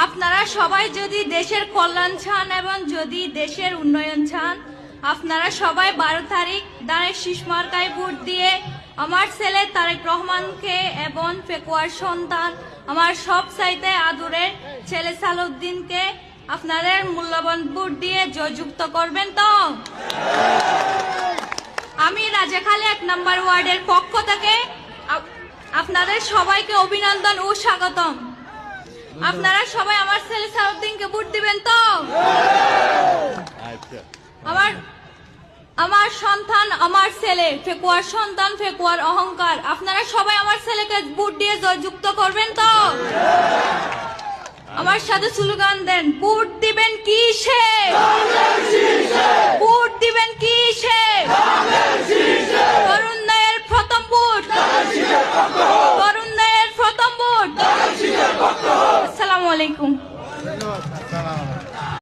আপনারা সবাই যদি দেশের কল্যাণ চান এবং যদি দেশের উন্নয়ন চান, আপনারা সবাই 12 তারিখ দানের শীষ মার্কায় ভোট দিয়ে আমার ছেলে তারেক রহমানকে এবং পেকুয়ার সন্তান আমার সব চাইতে আদরের ছেলে সালাউদ্দিনকে আপনাদের মূল্যবান ভোট দিয়ে জয়যুক্ত করবেন তো। আমি রাজাখালী 1 নম্বর ওয়ার্ডের পক্ষ থেকে আপনাদের সবাইকে অভিনন্দন ও স্বাগতম। আপনারা সবাই আমার ছেলে সালাউদ্দিনকে ভোট দিবেন তো। আমার সন্তান আমার ছেলে, ফেকুয়ার সন্তান ফেকুয়ার অহংকার, আপনারা সবাই আমার ছেলেকে ভোট দিয়ে জয়যুক্ত করবেন তো। আমার সাথে স্লোগান দেন, ভোট দিবেন কিসে, ভোট দিবেন কিসে, তরুণের প্রথম ভোট, তরুণের প্রথম ভোট। আসসালামু আলাইকুম।